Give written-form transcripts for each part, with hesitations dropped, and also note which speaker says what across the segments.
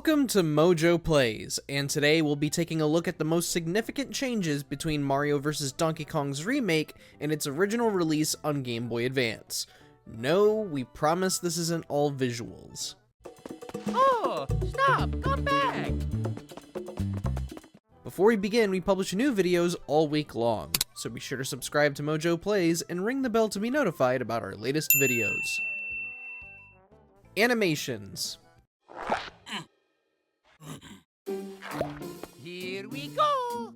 Speaker 1: Welcome to MojoPlays, and today we'll be taking a look at the most significant changes between Mario vs. Donkey Kong's remake and its original release on Game Boy Advance. No, we promise this isn't all visuals.
Speaker 2: Oh, stop! Come back!
Speaker 1: Before we begin, we publish new videos all week long, so be sure to subscribe to MojoPlays and ring the bell to be notified about our latest videos. Animations.
Speaker 2: Here we go!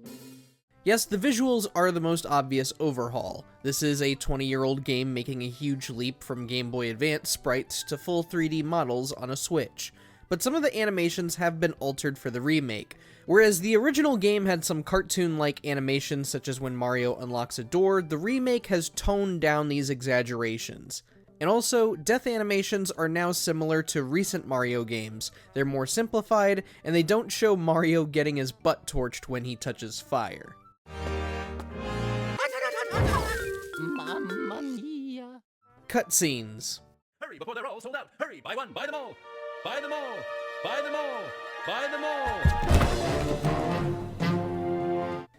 Speaker 1: Yes, the visuals are the most obvious overhaul. This is a 20-year-old game making a huge leap from Game Boy Advance sprites to full 3D models on a Switch. But some of the animations have been altered for the remake. Whereas the original game had some cartoon-like animations such as when Mario unlocks a door, the remake has toned down these exaggerations. And also, death animations are now similar to recent Mario games. They're more simplified, and they don't show Mario getting his butt torched when he touches fire.
Speaker 2: Mamma mia!
Speaker 1: Cutscenes.
Speaker 3: Hurry before they're all sold out! Hurry! Buy one, buy them all! Buy them all! Buy them all! Buy them all!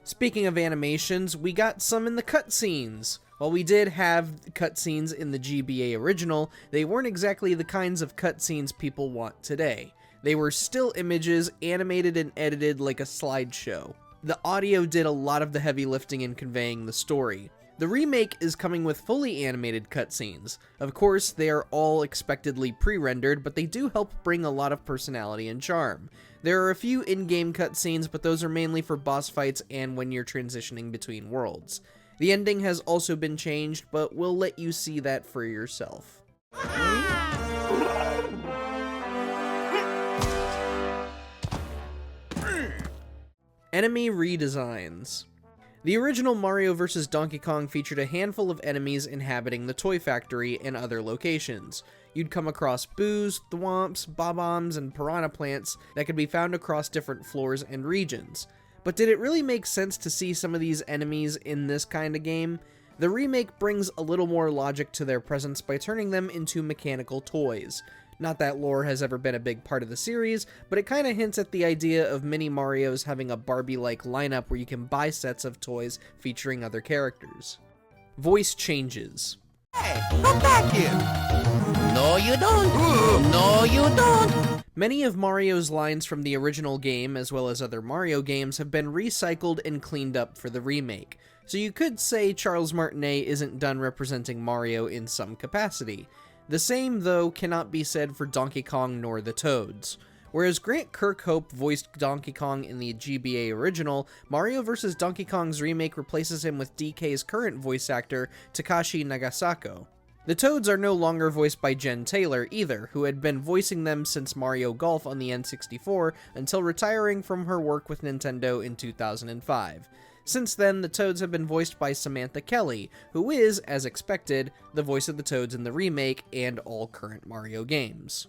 Speaker 1: Speaking of animations, we got some in the cutscenes. While we did have cutscenes in the GBA original, they weren't exactly the kinds of cutscenes people want today. They were still images, animated and edited like a slideshow. The audio did a lot of the heavy lifting in conveying the story. The remake is coming with fully animated cutscenes. Of course, they are all expectedly pre-rendered, but they do help bring a lot of personality and charm. There are a few in-game cutscenes, but those are mainly for boss fights and when you're transitioning between worlds. The ending has also been changed, but we'll let you see that for yourself. Enemy redesigns. The original Mario vs. Donkey Kong featured a handful of enemies inhabiting the Toy Factory and other locations. You'd come across boos, thwomps, bob-ombs, and piranha plants that could be found across different floors and regions. But did it really make sense to see some of these enemies in this kind of game? The remake brings a little more logic to their presence by turning them into mechanical toys. Not that lore has ever been a big part of the series, but it kinda hints at the idea of mini Marios having a Barbie-like lineup where you can buy sets of toys featuring other characters. Voice changes.
Speaker 2: Hey, come back here! No, you don't! No, you don't!
Speaker 1: Many of Mario's lines from the original game, as well as other Mario games, have been recycled and cleaned up for the remake. So you could say Charles Martinet isn't done representing Mario in some capacity. The same, though, cannot be said for Donkey Kong nor the Toads. Whereas Grant Kirkhope voiced Donkey Kong in the GBA original, Mario vs. Donkey Kong's remake replaces him with DK's current voice actor, Takashi Nagasako. The Toads are no longer voiced by Jen Taylor either, who had been voicing them since Mario Golf on the N64 until retiring from her work with Nintendo in 2005. Since then, the Toads have been voiced by Samantha Kelly, who is, as expected, the voice of the Toads in the remake and all current Mario games.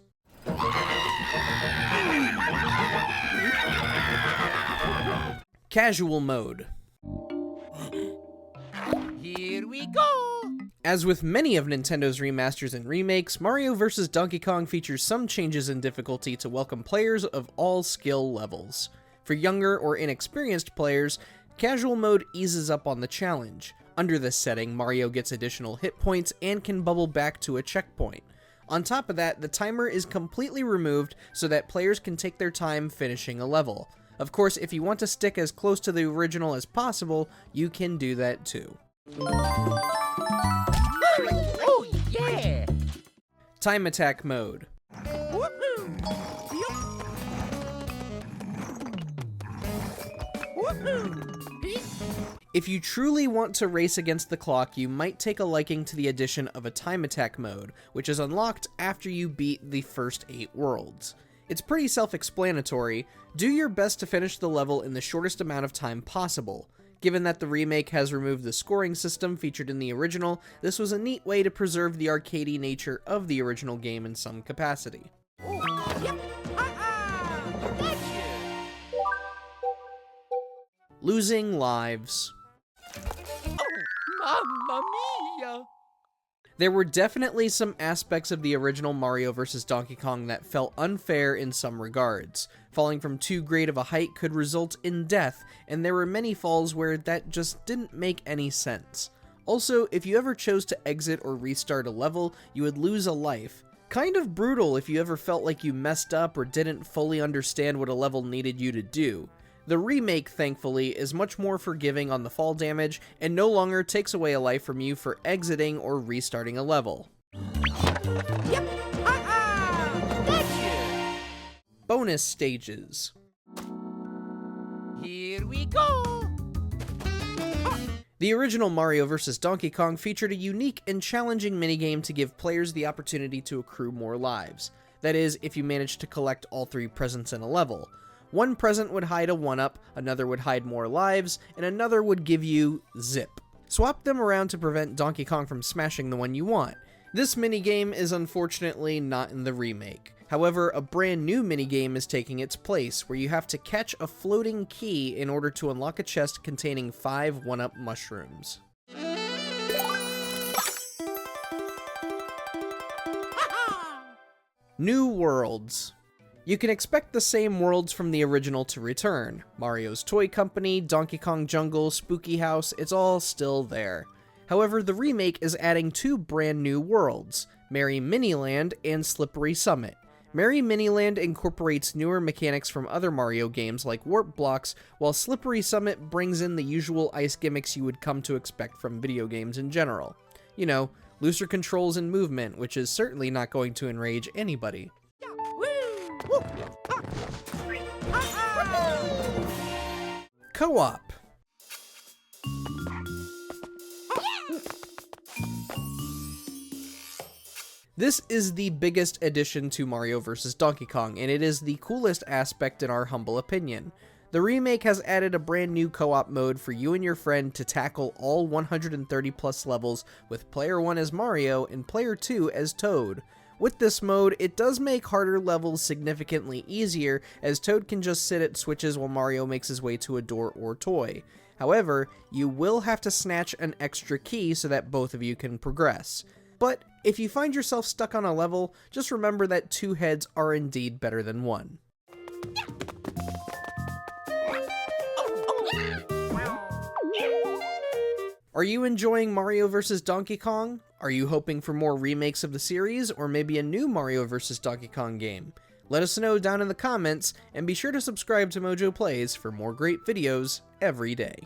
Speaker 1: Casual mode.
Speaker 2: Here we go!
Speaker 1: As with many of Nintendo's remasters and remakes, Mario vs. Donkey Kong features some changes in difficulty to welcome players of all skill levels. For younger or inexperienced players, casual mode eases up on the challenge. Under this setting, Mario gets additional hit points and can bubble back to a checkpoint. On top of that, the timer is completely removed so that players can take their time finishing a level. Of course, if you want to stick as close to the original as possible, you can do that too.
Speaker 2: Oh, yeah!
Speaker 1: Time attack mode.
Speaker 2: Woohoo! Woohoo!
Speaker 1: If you truly want to race against the clock, you might take a liking to the addition of a time attack mode, which is unlocked after you beat the first 8 worlds. It's pretty self-explanatory. Do your best to finish the level in the shortest amount of time possible. Given that the remake has removed the scoring system featured in the original, this was a neat way to preserve the arcadey nature of the original game in some capacity.
Speaker 2: Oh, yep! Gotcha!
Speaker 1: Losing lives.
Speaker 2: Oh, mamma mia!
Speaker 1: There were definitely some aspects of the original Mario vs. Donkey Kong that felt unfair in some regards. Falling from too great of a height could result in death, and there were many falls where that just didn't make any sense. Also, if you ever chose to exit or restart a level, you would lose a life. Kind of brutal if you ever felt like you messed up or didn't fully understand what a level needed you to do. The remake, thankfully, is much more forgiving on the fall damage and no longer takes away a life from you for exiting or restarting a level.
Speaker 2: Yep. Gotcha.
Speaker 1: Bonus stages.
Speaker 2: Here we go.
Speaker 1: The original Mario vs. Donkey Kong featured a unique and challenging minigame to give players the opportunity to accrue more lives. That is, if you managed to collect all 3 presents in a level. One present would hide a 1-up, another would hide more lives, and another would give you zip. Swap them around to prevent Donkey Kong from smashing the one you want. This minigame is unfortunately not in the remake. However, a brand new minigame is taking its place, where you have to catch a floating key in order to unlock a chest containing 5 1-up mushrooms. New worlds. You can expect the same worlds from the original to return. Mario's Toy Company, Donkey Kong Jungle, Spooky House, it's all still there. However, the remake is adding 2 brand new worlds, Merry Miniland and Slippery Summit. Merry Miniland incorporates newer mechanics from other Mario games like warp blocks, while Slippery Summit brings in the usual ice gimmicks you would come to expect from video games in general. You know, looser controls and movement, which is certainly not going to enrage anybody. Co-op. This is the biggest addition to Mario vs. Donkey Kong, and it is the coolest aspect in our humble opinion. The remake has added a brand new co-op mode for you and your friend to tackle all 130 plus levels with player 1 as Mario and player 2 as Toad. With this mode, it does make harder levels significantly easier, as Toad can just sit at switches while Mario makes his way to a door or toy. However, you will have to snatch an extra key so that both of you can progress. But if you find yourself stuck on a level, just remember that 2 heads are indeed better than 1. Are you enjoying Mario vs. Donkey Kong? Are you hoping for more remakes of the series, or maybe a new Mario vs. Donkey Kong game? Let us know down in the comments, and be sure to subscribe to MojoPlays for more great videos every day.